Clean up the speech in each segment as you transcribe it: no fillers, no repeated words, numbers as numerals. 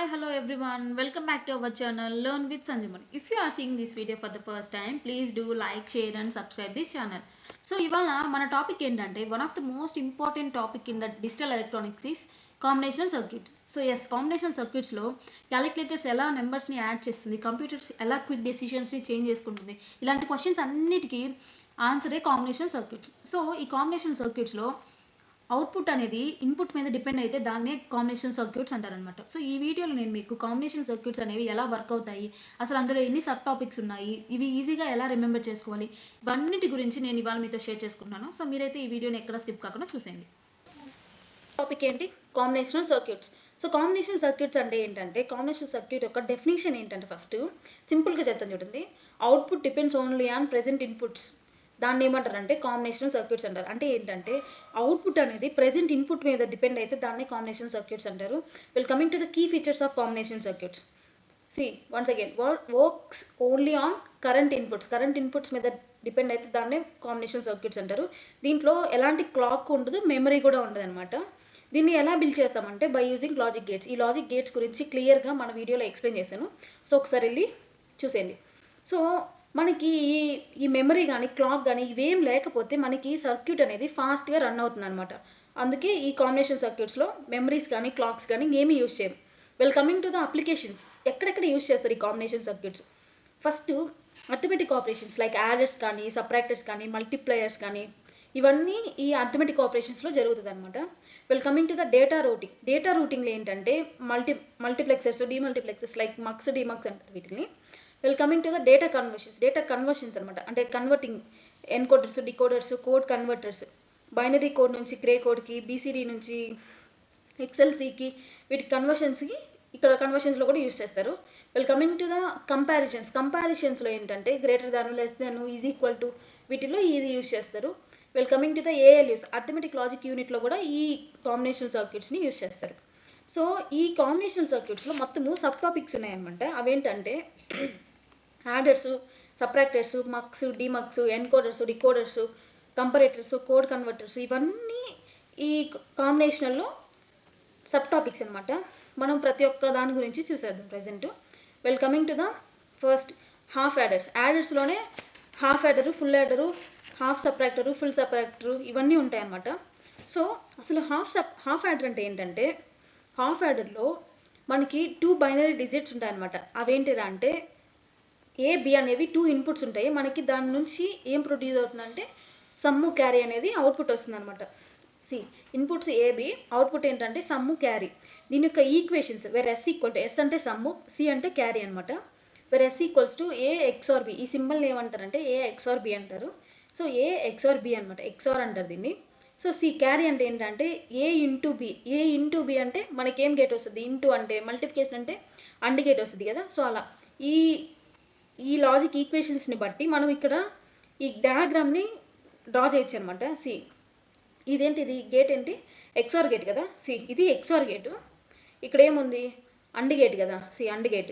Hi, hello everyone. Welcome back to our channel Learn with Sanjamani. If you are seeing this video for the first time, please do like, share and subscribe this channel. So ఇవాళ మన topic ఏంటంటే one of the most important topic in the digital electronics is combinational circuit. So combinational సర్క్యూట్స్లో calculators ఎలా నెంబర్స్ని add చేస్తుంది, computers ఎలా quick డెసిషన్స్ని change చేసుకుంటుంది, ఇలాంటి క్వశ్చన్స్ అన్నిటికీ ఆన్సరే కాంబినేషనల్ సర్క్యూట్స్. సో ఈ కాంబినేషనల్ సర్క్యూట్స్లో అవుట్పుట్ అనేది ఇన్పుట్ మీద డిపెండ్ అయితే దాన్నే కాంబినేషన్ సర్క్యూట్స్ అంటారనమాట. సో ఈ వీడియోలో నేను మీకు కాంబినేషన్ సర్క్యూట్స్ అనేవి ఎలా వర్క్ అవుతాయి, అసలు అందులో ఎన్ని సబ్ టాపిక్స్ ఉన్నాయి, ఇవి ఈజీగా ఎలా రిమెంబర్ చేసుకోవాలి, ఇవన్నిటి గురించి నేను ఇవాళ మీతో షేర్ చేసుకుంటున్నాను. సో మీరైతే ఈ వీడియోని ఎక్కడ స్కిప్ కాకుండా చూసేయండి. టాపిక్ ఏంటి? Combinational circuits. So combination circuits అంటే ఏంటంటే, కాంబినేషన్ సర్క్యూట్ యొక్క డెఫినేషన్ ఏంటంటే ఫస్ట్ సింపుల్గా చెప్తాను చూడండి. Output depends only on present inputs. దాన్ని ఏమంటారంటే కాంబినేషనల్ సర్క్యూట్స్ అంటారు. అంటే ఏంటంటే అవుట్పుట్ అనేది ప్రెజెంట్ ఇన్పుట్ మీద డిపెండ్ అయితే దాన్ని కాంబినేషన్ సర్క్యూట్స్ అంటారు. Will coming to the key features of combination circuits. Once again works only on current inputs. Current inputs మీద డిపెండ్ అయితే దాన్ని కాంబినేషన్ సర్క్యూట్స్ అంటారు. దీంట్లో ఎలాంటి క్లాక్ ఉండదు, మెమరీ కూడా ఉండదు అనమాట. దీన్ని ఎలా బిల్డ్ చేస్తామంటే బై యూజింగ్ లాజిక్ గేట్స్. ఈ లాజిక్ గేట్స్ గురించి క్లియర్గా మన వీడియోలో ఎక్స్ప్లెయిన్ చేశాను. సో ఒకసారి వెళ్ళి చూసేయండి. సో మనకి ఈ మెమరీ కానీ క్లాక్ కానీ ఇవేం లేకపోతే మనకి సర్క్యూట్ అనేది ఫాస్ట్గా రన్ అవుతుంది అనమాట. అందుకే ఈ కాంబినేషన్ సర్క్యూట్స్లో మెమరీస్ కానీ క్లాక్స్ కానీ ఏమీ యూజ్ చేయం. Well coming to the applications, ఎక్కడెక్కడ యూజ్ చేస్తారు ఈ combination circuits? First arithmetic operations like adders కానీ, సబ్ట్రాక్టర్స్ కానీ, మల్టిప్లయర్స్ కానీ, ఇవన్నీ ఈ అర్థమెటిక్ ఆపరేషన్స్లో జరుగుతుంది అనమాట. Well coming to the data routing. Data రూటింగ్లో ఏంటంటే multiplexers, demultiplexers like mux, demux అంటారు వీటిని. Well coming to the data conversions అనమాట. అంటే converting encoders, decoders, code converters, binary code నుంచి గ్రే కోడ్కి, బీసీడీ నుంచి ఎక్సెల్సీకి, వీటి కన్వర్షన్స్కి ఇక్కడ కన్వర్షన్స్లో కూడా యూస్ చేస్తారు. వెల్ కమింగ్ టు ద కంపారిజన్స్లో ఏంటంటే greater than, less than, is equal to, వీటిలో ఇది యూస్ చేస్తారు. Well coming to the ఏఎల్యూస్, arithmetic logic యూనిట్లో కూడా ఈ కాంబినేషన్ సర్క్యూట్స్ని యూస్ చేస్తారు. సో ఈ కాంబినేషన్ సర్క్యూట్స్లో మొత్తము సబ్ టాపిక్స్ ఉన్నాయన్నమాట. అవేంటంటే adders, subtractors, mux, demux, encoders, decoders, comparators, code converters, ఇవన్నీ ఈ కాంబినేషన్లో సబ్ టాపిక్స్ అనమాట. మనం ప్రతి ఒక్క దాని గురించి చూసేద్దాం present. Well coming to the first half adders. యాడర్స్లోనే half adder, full adder, half subtractor, full subtractor, ఇవన్నీ ఉంటాయన్నమాట. సో అసలు హాఫ్ యాడర్ అంటే ఏంటంటే, హాఫ్ యాడర్లో మనకి 2 బైనరీ డిజిట్స్ ఉంటాయన్నమాట. అవేంటిరా అంటే ఏ, బి అనేవి 2 ఇన్పుట్స్ ఉంటాయి. మనకి దాని నుంచి ఏం ప్రొడ్యూస్ అవుతుందంటే సమ్ము క్యారీ అనేది అవుట్పుట్ వస్తుంది అనమాట. ఇన్పుట్స్ ఏబి, అవుట్పుట్ ఏంటంటే సమ్ము క్యారీ. దీని యొక్క equations where S equal to, S అంటే సమ్ము, సి అంటే క్యారీ అనమాట. Where S equals to A XOR B. ఈ సింబల్ని ఏమంటారంటే ఏ ఎక్స్ఆర్ బి అంటారు. సో ఏ ఎక్స్ఆర్ బి అనమాట, ఎక్స్ఆర్ అంటారు దీన్ని. సో సి క్యారీ అంటే ఏంటంటే A into B. A into B అంటే మనకి ఏం గేట్ వస్తుంది? ఇంటూ అంటే మల్టిప్లికేషన్ అంటే అండ్ గేట్ వస్తుంది కదా. సో అలా ఈ లాజిక్ ఈక్వేషన్స్ని బట్టి మనం ఇక్కడ ఈ డయాగ్రామ్ని డ్రా చేయొచ్చు అనమాట. ఇదేంటిది? గేట్ ఏంటి? ఎక్స్ఆర్ గేట్ కదా. ఇది ఎక్స్ఆర్ గేటు. ఇక్కడ ఏముంది? అండ్ గేట్ కదా. అండ్ గేట్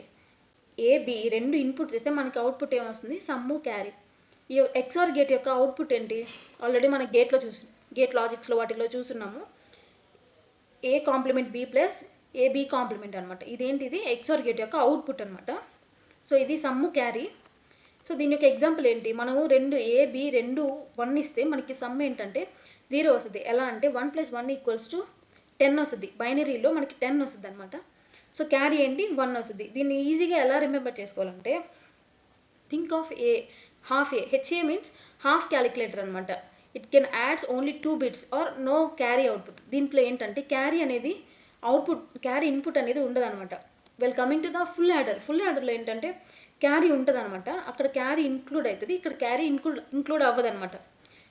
ఏబి రెండు ఇన్పుట్స్ ఇస్తే మనకి అవుట్పుట్ ఏమొస్తుంది? Sum carry. ఈ ఎక్స్ఆర్ గేట్ యొక్క అవుట్పుట్ ఏంటి? ఆల్రెడీ మన గేట్ లాజిక్స్లో వాటిలో చూస్తున్నాము. A complement B plus A B complement అనమాట. ఇదేంటిది? ఎక్స్ఆర్ గేట్ యొక్క అవుట్పుట్ అనమాట. సో ఇది సమ్ము క్యారీ. సో దీని యొక్క ఎగ్జాంపుల్ ఏంటి? మనము రెండు ఏబి 1 ఇస్తే మనకి సమ్ ఏంటంటే 0 వస్తుంది. ఎలా అంటే 1 + 1 = 10 వస్తుంది. బైనరీలో మనకి 10 వస్తుంది అనమాట. సో క్యారీ ఏంటి? 1 వస్తుంది. దీన్ని ఈజీగా ఎలా రిమెంబర్ చేసుకోవాలంటే think of half HA means half calculator అనమాట. It can adds only 2 bits or no carry output. దీంట్లో ఏంటంటే క్యారీ అనేది క్యారీ ఇన్పుట్ అనేది ఉండదు అనమాట. Well coming to the full యాడర్లో ఏంటంటే క్యారీ ఉంటుంది అనమాట. అక్కడ క్యారీ ఇంక్లూడ్ అవుతుంది, ఇక్కడ క్యారీ ఇంక్లూడ్ అవ్వదు అనమాట.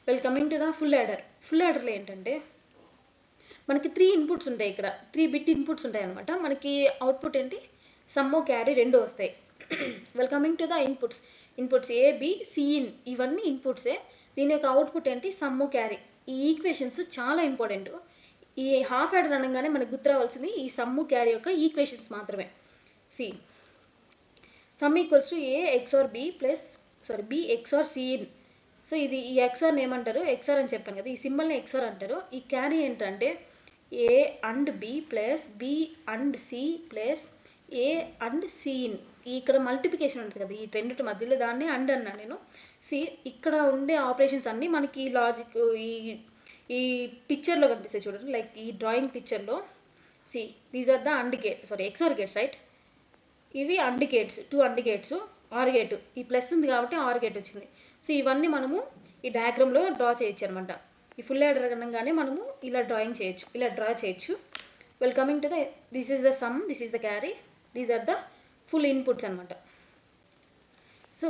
Well coming to the full యాడర్లో ఏంటంటే మనకి 3 ఇన్పుట్స్ ఉంటాయి. ఇక్కడ 3 bit ఇన్పుట్స్ ఉంటాయి అనమాట. మనకి అవుట్పుట్ ఏంటి? సమ్ము క్యారీ 2 వస్తాయి. Well coming to the inputs A, B, C in, ఇవన్నీ ఇన్పుట్సే. దీని యొక్క అవుట్పుట్ ఏంటి? Sum carry. ఈ ఈక్వేషన్స్ చాలా ఇంపార్టెంట్. ఈ హాఫ్ యాడర్ అనగానే మనకు గుర్తు రావాల్సింది ఈ సమ్ము క్యారీ యొక్క ఈక్వేషన్స్ మాత్రమే. Sum equals to A XOR B B XOR C in. So ఇది ఈ ఎక్స్ఆర్ని ఏమంటారు? ఎక్స్ఆర్ అని చెప్పాను కదా, ఈ సింబల్ని ఎక్స్ఆర్ అంటారు. ఈ క్యారీ ఏంటంటే A and B plus B and C plus A and C in ఇక్కడ మల్టిప్లికేషన్ ఉంటుంది కదా ఈ రెండింటి మధ్యలో దాన్ని అండ్ అన్నాను నేను. సి ఇక్కడ ఉండే ఆపరేషన్స్ అన్నీ మనకి లాజిక్ ఈ ఈ పిక్చర్లో కనిపిస్తాయి చూడండి, లైక్ ఈ డ్రాయింగ్ పిక్చర్లో. See these are the and gate, sorry XOR gates right. ఇవి and gates, 2 and gates, or gate ఈ ప్లస్ ఉంది కాబట్టి ఆర్ గేట్ వచ్చింది. సో ఇవన్నీ మనము ఈ డయాగ్రామ్లో డ్రా చేయొచ్చు అనమాట. ఈ ఫుల్ యాడర్ అనగానే మనము ఇలా డ్రాయింగ్ చేయొచ్చు, ఇలా డ్రా చేయొచ్చు. Well coming to the this is the sum, this is the carry, these are the full inputs అనమాట. సో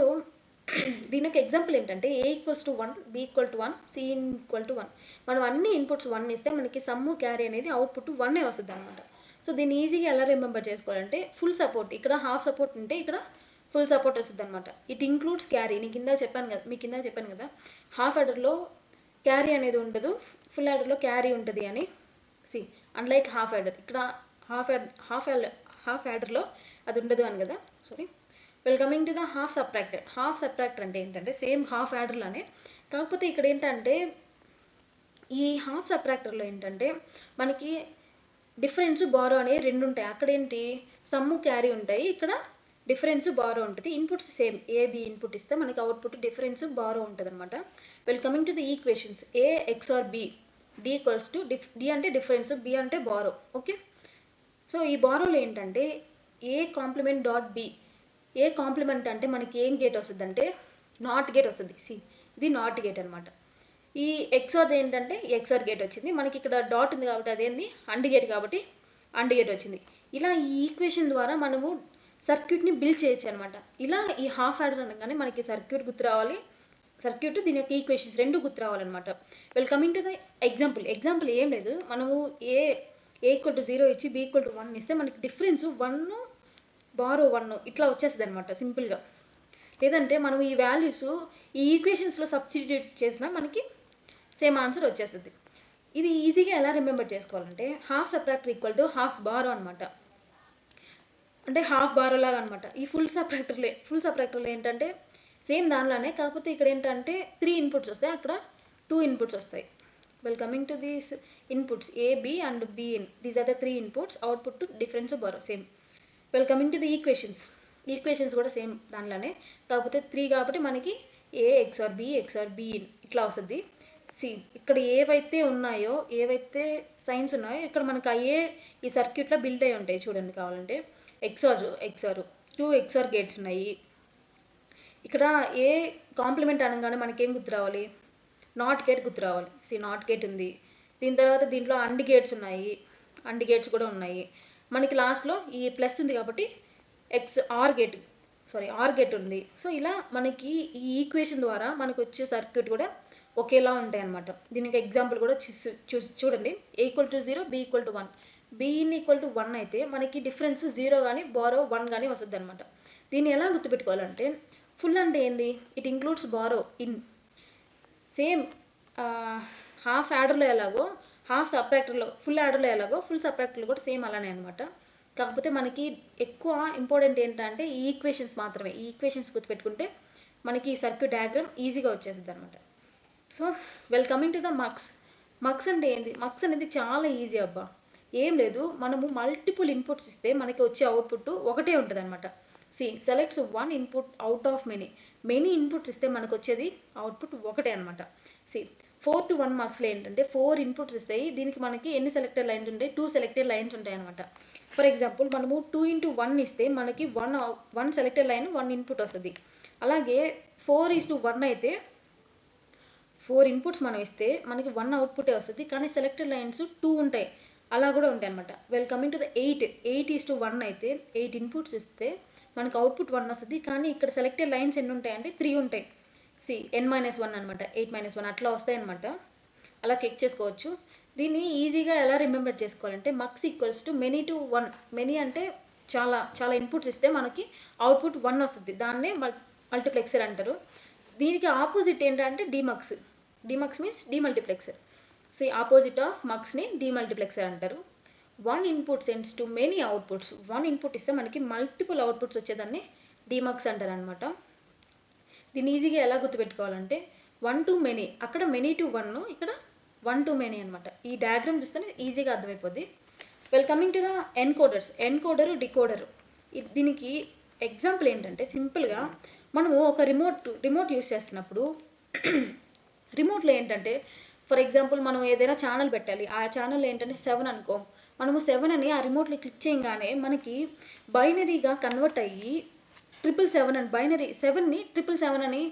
దీని యొక్క ఎగ్జాంపుల్ ఏంటంటే A equals to 1, B equal to 1, C equal to 1. మనం అన్ని ఇన్పుట్స్ 1 ఇస్తే మనకి సమ్ము క్యారీ అనేది output 1 వస్తుంది అనమాట. సో దీన్ని ఈజీగా ఎలా రిమెంబర్ చేసుకోవాలంటే ఫుల్ సపోర్ట్, ఇక్కడ హాఫ్ సపోర్ట్ ఉంటే ఇక్కడ ఫుల్ సపోర్ట్ వస్తుంది అనమాట. It includes carry. నేను కింద చెప్పాను కదా, మీ కింద చెప్పాను కదా హాఫ్ యాడర్లో క్యారీ అనేది ఉండదు, ఫుల్ యాడర్లో క్యారీ ఉంటుంది అని. సి అన్లైక్ హాఫ్ యాడర్, ఇక్కడ హాఫ్ యాడర్లో అది ఉండదు అని కదా, sorry. Well coming to the half subtractor. Half subtractor అంటే ఏంటంటే సేమ్ హాఫ్ యాడర్లానే, కాకపోతే ఇక్కడ ఏంటంటే ఈ హాఫ్ సబ్ట్రాక్టర్లో ఏంటంటే మనకి డిఫరెన్స్ బారో అనేవి రెండు ఉంటాయి. అక్కడ ఏంటి సమ్ము క్యారీ ఉంటాయి, ఇక్కడ డిఫరెన్స్ బారో ఉంటుంది. ఇన్పుట్స్ సేమ్, ఏబి ఇన్పుట్ ఇస్తే మనకి అవుట్పుట్ డిఫరెన్స్ బారో ఉంటుంది అనమాట. Well coming to the equations A XOR B, D equals to D అంటే డిఫరెన్స్, బి అంటే బారో. ఓకే, సో ఈ బారోలో ఏంటంటే A complement dot B. A complement అంటే మనకి ఏం గేట్ వస్తుంది అంటే నాట్ గేట్ వస్తుంది. సి ఇది నాట్ గేట్ అనమాట. ఈ ఎక్స్ఆర్ ఏంటంటే ఎక్స్ఆర్ గేట్ వచ్చింది, మనకి ఇక్కడ డాట్ ఉంది కాబట్టి అదేంది అండ్ గేట్ కాబట్టి అండ్ గేట్ వచ్చింది. ఇలా ఈ ఈక్వేషన్ ద్వారా మనము సర్క్యూట్ని బిల్డ్ చేయొచ్చు అనమాట. ఇలా ఈ హాఫ్ యాడర్ అనగానే మనకి సర్క్యూట్ గుర్తు రావాలి, సర్క్యూట్ దీని యొక్క ఈక్వేషన్స్ రెండు గుర్తు రావాలన్నమాట. Well coming to the example ఏం లేదు, మనము ఏ ఈక్వల్ టు 0 ఇచ్చి బి ఈక్వల్ టు 1 ఇస్తే మనకి డిఫరెన్స్ 1 బారో 1 ఇట్లా వచ్చేస్తుంది అనమాట సింపుల్గా. లేదంటే మనం ఈ వాల్యూస్ ఈ ఈక్వేషన్స్లో సబ్స్టిట్యూట్ చేసినా మనకి సేమ్ ఆన్సర్ వచ్చేస్తుంది. ఇది ఈజీగా ఎలా రిమెంబర్ చేసుకోవాలంటే half subtractor equal to half borrow అనమాట, అంటే హాఫ్ బారో లాగా అనమాట. ఈ ఫుల్ సబ్ట్రాక్టర్లో ఏంటంటే సేమ్ దానిలోనే, కాకపోతే ఇక్కడ ఏంటంటే 3 ఇన్పుట్స్ వస్తాయి, అక్కడ 2 ఇన్పుట్స్ వస్తాయి. Well coming to these inputs A B and B in, these are the 3 inputs, output difference borrow same. Well coming to the equations కూడా సేమ్ దానిలోనే, కాకపోతే 3 కాబట్టి మనకి ఏ ఎక్స్ఆర్ బిఇన్ ఇట్లా వస్తుంది. సి ఇక్కడ ఏవైతే ఉన్నాయో, ఏవైతే సైన్స్ ఉన్నాయో ఇక్కడ మనకి అయ్యే ఈ సర్క్యూట్లో బిల్డ్ అయి ఉంటాయి చూడండి. కావాలంటే ఎక్స్ఆర్ 2 ఎక్స్ఆర్ గేట్స్ ఉన్నాయి. ఇక్కడ ఏ కాంప్లిమెంట్ అనగానే మనకేం గుర్తు రావాలి, నాట్ గేట్ గుర్తు రావాలి. సి నాట్ గేట్ ఉంది, దీని తర్వాత దీంట్లో అండ్ గేట్స్ ఉన్నాయి, అండ్ గేట్స్ కూడా ఉన్నాయి. మనకి లాస్ట్లో ఈ ప్లస్ ఉంది కాబట్టి ఆర్ గేట్ ఉంది. సో ఇలా మనకి ఈ ఈక్వేషన్ ద్వారా మనకు వచ్చే సర్క్యూట్ కూడా ఒకేలా ఉంటాయి అన్నమాట. దీనికి ఎగ్జాంపుల్ కూడా చూడండి. A equal to 0, B equal to 1, B in equal to 1 అయితే మనకి డిఫరెన్స్ 0 కానీ బారో 1 కానీ వస్తుంది అనమాట. దీన్ని ఎలా గుర్తుపెట్టుకోవాలంటే ఫుల్ అంటే ఏంది, it includes borrow in. Same half యాడర్లో ఎలాగో హాఫ్ సబ్ట్రాక్టర్లో ఫుల్ యాడర్లో ఎలాగో ఫుల్ సబ్ట్రాక్టర్లో కూడా సేమ్ అలానే అనమాట. కాకపోతే మనకి ఎక్కువ ఇంపార్టెంట్ ఏంటంటే ఈ ఈక్వేషన్స్ మాత్రమే. ఈ ఈక్వేషన్స్ గుర్తుపెట్టుకుంటే మనకి ఈ సర్క్యూట్ డయాగ్రామ్ ఈజీగా వచ్చేస్తుంది అనమాట. So well coming to the mux అంటే ఏంది, మక్స్ అనేది చాలా ఈజీ అబ్బా. ఏం లేదు, మనము మల్టిపుల్ ఇన్పుట్స్ ఇస్తే మనకి వచ్చే అవుట్పుట్ ఒకటే ఉంటుంది అనమాట. See selects 1 input out of many inputs ఇస్తే మనకు వచ్చేది అవుట్పుట్ ఒకటే అనమాట. సి 4 to 1 మార్క్స్లో ఏంటంటే 4 ఇన్పుట్స్ ఇస్తాయి, దీనికి మనకి ఎన్ని సెలెక్టెడ్ లైన్స్ ఉంటాయి, 2 సెలెక్టెడ్ లైన్స్ ఉంటాయి అనమాట. ఫర్ ఎగ్జాంపుల్ మనము 2 into 1 ఇస్తే మనకి 1 సెలెక్టెడ్ లైన్ 1 ఇన్పుట్ వస్తుంది. అలాగే 4:1 అయితే 4 ఇన్పుట్స్ మనం ఇస్తే మనకి 1 అవుట్పుటే వస్తుంది, కానీ సెలెక్టెడ్ లైన్స్ 2 ఉంటాయి, అలా కూడా ఉంటాయి అనమాట. వెల్ కమింగ్ టు ద 8:1 అయితే 8 ఇన్పుట్స్ ఇస్తే మనకి అవుట్పుట్ 1 వస్తుంది, కానీ ఇక్కడ సెలెక్టెడ్ లైన్స్ ఎన్ని ఉంటాయి అంటే 3 ఉంటాయి. సి n-1 అనమాట, 8-1 అట్లా వస్తాయి అనమాట. అలా చెక్ చేసుకోవచ్చు. దీన్ని ఈజీగా ఎలా రిమెంబర్ చేసుకోవాలంటే mux equals to many to 1. Many అంటే చాలా చాలా ఇన్పుట్స్ ఇస్తే మనకి అవుట్పుట్ 1 వస్తుంది, దాన్నే మల్టీప్లెక్సర్ అంటారు. దీనికి ఆపోజిట్ ఏంటంటే డిమక్స్ means demultiplexer. So opposite of మక్స్ని demultiplexer అంటారు. 1 input sends to many outputs. 1 input ఇస్తే మనకి మల్టిపుల్ అవుట్పుట్స్ వచ్చేదాన్ని డిమక్స్ అంటారు అనమాట. దీన్ని ఈజీగా ఎలా గుర్తుపెట్టుకోవాలంటే 1 to many, అక్కడ మెనీ టు 1, ఇక్కడ 1 to many అనమాట. ఈ డయాగ్రామ్ చూస్తేనే ఈజీగా అర్థమైపోద్ది. Well coming to the encoder, decoder. దీనికి ఎగ్జాంపుల్ ఏంటంటే సింపుల్గా మనము ఒక రిమోట్ యూస్ చేస్తున్నప్పుడు రిమోట్లో ఏంటంటే ఫర్ ఎగ్జాంపుల్ మనం ఏదైనా ఛానల్ పెట్టాలి, ఆ ఛానల్ ఏంటంటే 7 అనుకో, మనము 7 అని ఆ రిమోట్లో క్లిక్ చేయగానే మనకి బైనరీగా కన్వర్ట్ అయ్యి 777 అని బైనరీ 7ని 777 అని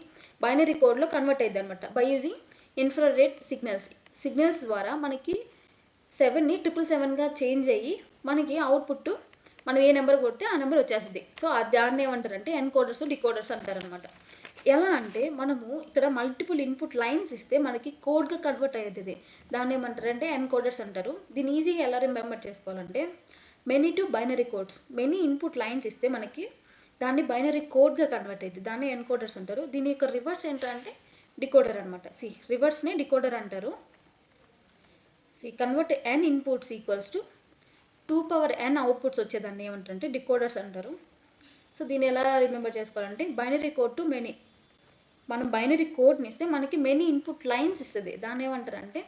బైనరీ కోడ్లో కన్వర్ట్ అయ్యింది అనమాట బై యూజింగ్ ఇన్ఫ్రారెడ్ సిగ్నల్స్ ద్వారా మనకి 7ని 777గా చేంజ్ అయ్యి మనకి అవుట్పుట్ మనం ఏ నెంబర్ కొడితే ఆ నెంబర్ వచ్చేస్తుంది. సో దాన్ని ఏమంటారంటే ఎన్కోడర్స్ డికోడర్స్ అంటారనమాట. ఎలా అంటే మనము ఇక్కడ మల్టిపుల్ ఇన్పుట్ లైన్స్ ఇస్తే మనకి కోడ్గా కన్వర్ట్ అయ్యేది, దాన్ని ఏమంటారంటే ఎన్కోడర్స్ అంటారు. దీన్ని ఈజీగా ఎలా రిమెంబర్ చేసుకోవాలంటే many to binary codes, many input lines ఇస్తే మనకి దాన్ని బైనరీ కోడ్గా కన్వర్ట్ అయ్యింది, దాన్ని ఎన్కోడర్స్ అంటారు. దీని యొక్క రివర్స్ ఏంటంటే డికోడర్ అనమాట. రివర్స్నే డికోడర్ అంటారు. Convert n inputs equals to 2n outputs వచ్చేదాన్ని ఏమంటారంటే డికోడర్స్ అంటారు. సో దీన్ని ఎలా రిమెంబర్ చేసుకోవాలంటే బైనరీ కోడ్ టు మెనీ, మనం బైనరీ కోడ్ని ఇస్తే మనకి మెనీ ఇన్పుట్ లైన్స్ ఇస్తుంది, దాన్ని ఏమంటారంటే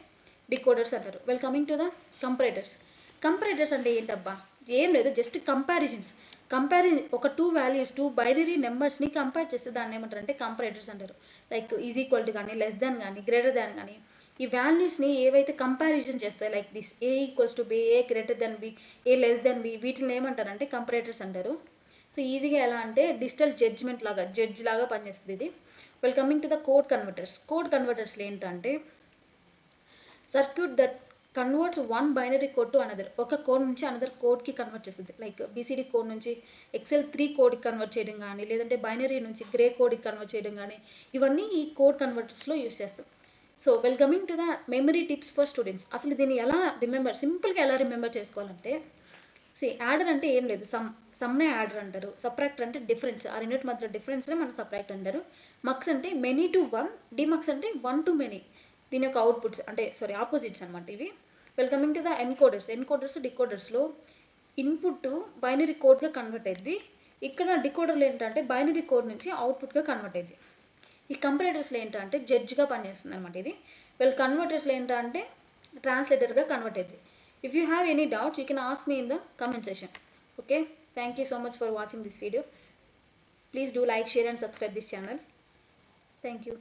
డికోడర్స్ అంటారు. కమింగ్ టు ద కంపారేటర్స్ అంటే ఏంటబ్బా, ఏం లేదు, జస్ట్ ఒక 2 బైనరీ నెంబర్స్ని కంపేర్ చేస్తే దాన్ని ఏమంటారంటే కంపారేటర్స్ అంటారు. లైక్ ఈజ్ ఈక్వల్ టు కానీ, లెస్ దాన్ కానీ, గ్రేటర్ దాన్ కానీ, ఈ వాల్యూస్ని ఏవైతే కంపారిజన్ చేస్తాయి like this A equals to B, A greater than B, A less than B, వీటిని ఏమంటారంటే కంపారేటర్స్ అంటారు. సో ఈజీగా ఎలా అంటే డిజిటల్ జడ్జ్ లాగా పనిచేస్తుంది ఇది. కమింగ్ టు ద కోడ్ కన్వర్టర్స్లో ఏంటంటే circuit that converts one binary code to another, ఒక కోడ్ నుంచి అనదర్ కోడ్కి కన్వర్ట్ చేస్తుంది. లైక్ బీసీడీ కోడ్ నుంచి ఎక్సెల్ 3 కోడ్కి కన్వర్ట్ చేయడం కానీ, లేదంటే బైనరీ నుంచి గ్రే కోడ్కి కన్వర్ట్ చేయడం కానీ, ఇవన్నీ ఈ కోడ్ కన్వర్టర్స్లో యూస్ చేస్తాం. So coming to the memory tips for students. అసలు దీన్ని ఎలా సింపుల్గా ఎలా రిమెంబర్ చేసుకోవాలంటే యాడర్ అంటే ఏం లేదు, సమ్నే యాడర్ అంటారు. సబ్ట్రాక్టర్ అంటే డిఫరెన్స్, ఆ రెండింటి మధ్య డిఫరెన్స్నే మనం సబ్ట్రాక్ట్ అంటారు. మక్స్ అంటే మెనీ టు 1, డిమక్స్ అంటే 1 to మెనీ. దీని యొక్క అవుట్పుట్స్ అంటే ఆపోజిట్స్ అనమాట ఇవి. కమింగ్ టు ద ఎన్కోడర్స్ డికోడర్స్లో ఇన్పుట్ బైనరీ కోడ్గా కన్వర్ట్ అయ్యింది. ఇక్కడ డికోడర్లు ఏంటంటే బైనరీ కోడ్ నుంచి అవుట్పుట్గా కన్వర్ట్ అయ్యింది. ఈ కంపారేటర్స్లో ఏంటంటే జడ్జ్గా పనిచేస్తుంది అనమాట ఇది. కన్వర్టర్స్లో ఏంటంటే ట్రాన్స్లేటర్గా కన్వర్ట్ అయ్యింది. If you have any doubts, you can ask me in the comment section. Okay, thank you so much for watching this video. Please do like, share and subscribe this channel. Thank you.